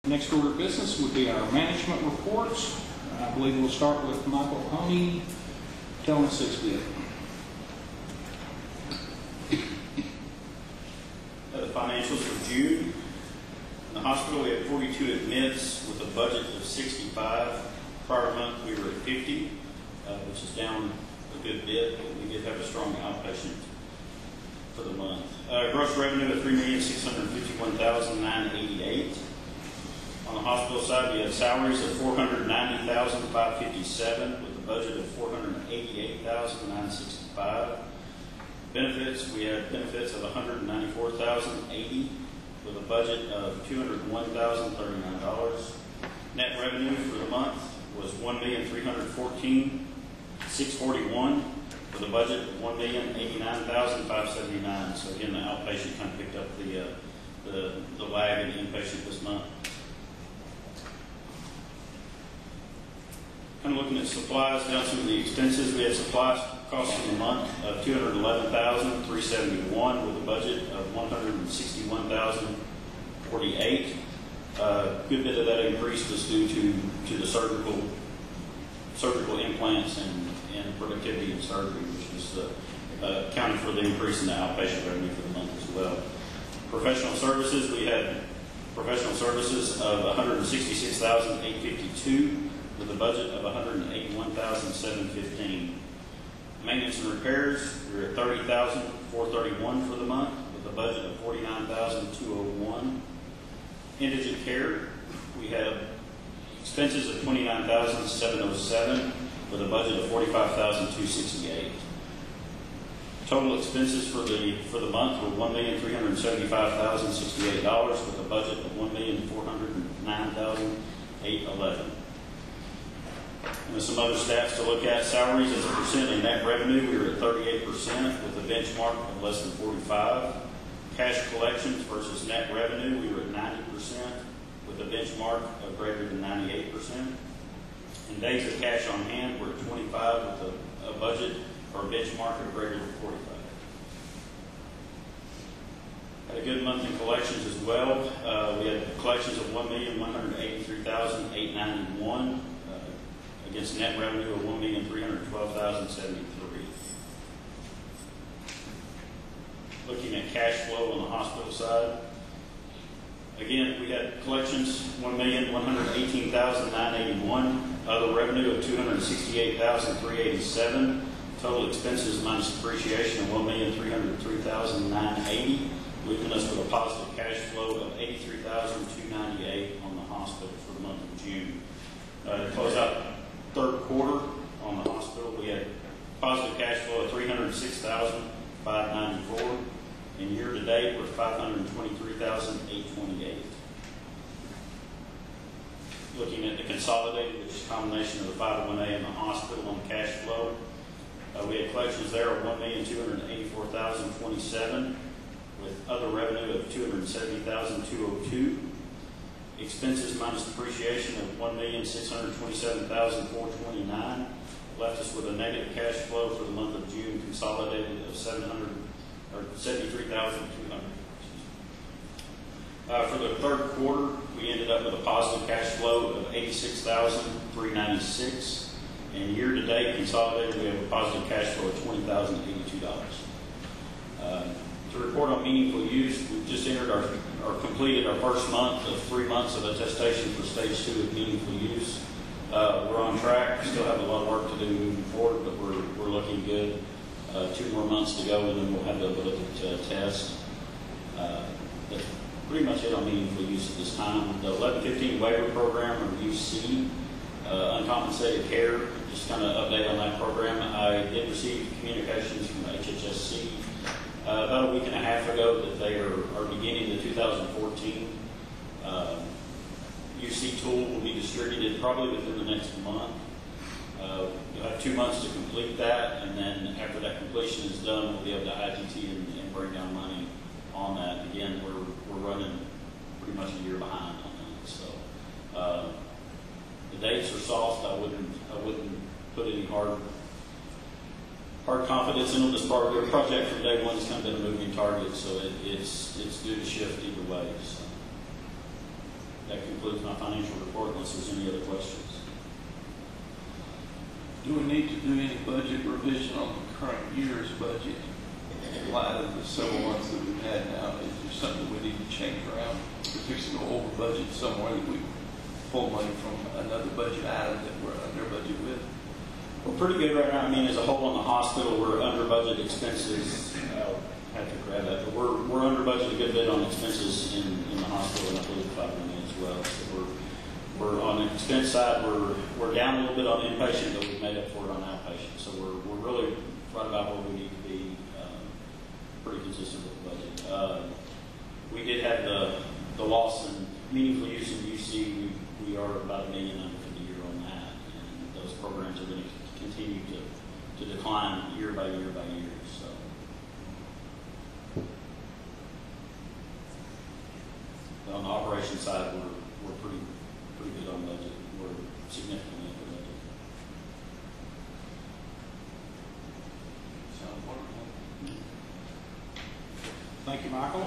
Next order of business would be our management reports. I believe we'll start with Michael Honea telling us his bit. The financials for June. In the hospital, we had 42 admits with a budget of 65. Prior month, we were at 50, which is down a good bit, but we did have a strong outpatient for the month. Gross revenue of $3,651,988. On the hospital side, we had salaries of $490,557 with a budget of $488,965. Benefits, we had benefits of $194,080 with a budget of $201,039. Net revenue for the month was $1,314,641 with a budget of $1,089,579. So again, the outpatient kind of picked up the lag in the inpatient this month. Kind of looking at supplies, down some of the expenses. We had supplies costs in the month of $211,371 with a budget of $161,048. Good bit of that increase was due to the surgical implants and productivity in surgery, which was accounted for the increase in the outpatient revenue for the month as well. Professional services, we had professional services of $166,852 with a budget of $181,715. Maintenance and repairs, we were at $30,431 for the month with a budget of $49,201. Indigent care, we had expenses of $29,707 with a budget of $45,268. Total expenses for the month were $1,375,068 with a budget of $1,409,811. And some other stats to look at. Salaries as a percent of net revenue, we were at 38% with a benchmark of less than 45. Cash collections versus net revenue, we were at 90% with a benchmark of greater than 98%. And days of cash on hand were at 25 with a budget or a benchmark of greater than 45. Had a good month in collections as well. We had collections of $1,183,891 against net revenue of $1,312,073. Looking at cash flow on the hospital side, again, we had collections $1,118,981, other revenue of $268,387, total expenses minus depreciation of $1,303,980, leaving us with a positive cash flow of $83,298 on the hospital for the month of June. To close out third quarter on the hospital, we had positive cash flow of $306,594. And year to date, we're $523,828. Looking at the consolidated, which is a combination of the 501A and the hospital on cash flow, we had collections there of $1,284,027 with other revenue of $270,202. Expenses minus depreciation of $1,627,429 left us with a negative cash flow for the month of June consolidated of $73,200. For the third quarter, we ended up with a positive cash flow of $86,396, and year to date consolidated we have a positive cash flow of $20,082. To report on meaningful use, we've just entered or completed our first month of 3 months of attestation for stage 2 of meaningful use. We're on track. We still have a lot of work to do moving forward, but we're looking good. 2 more months to go, and then we'll have the ability to test. That's pretty much it on meaningful use at this time. The 1115 waiver program, or UC, uncompensated care, just kind of update on that program. I did receive communications from HHSC about a week and a half ago that they are beginning the 2014 UC tool will be distributed probably within the next month. You'll have 2 months to complete that, and then after that completion is done, we'll be able to IGT and bring down money on that. Again, we're running pretty much a year behind on that. So the dates are soft. I wouldn't put any hard confidence in them. This part of their project from day one has kind of been a moving target, so it's due to shift either way. So. that concludes my financial report unless there's any other questions. Do we need to do any budget revision on the current year's budget in light of the several months that we've had now? Is there something we need to change around? If there's no over budget somewhere that we pull money from another budget item that we're under budget with? We're pretty good right now. I mean, as a whole in the hospital, we're under budget expenses. I'll have to grab that, but we're under budget a good bit on expenses in the hospital, and I believe 5 million as well. So we're on the expense side, we're down a little bit on inpatient, but we've made up for it on outpatient. So we're really right about where we need to be, pretty consistent with the budget. We did have the loss in meaningful use in UC. We are about $1 million under for the year on that, and those programs are going to continue to decline year by year by year. So on the operations side, we're pretty good on budget. We're significantly under budget. Sounds wonderful. Thank you, Michael.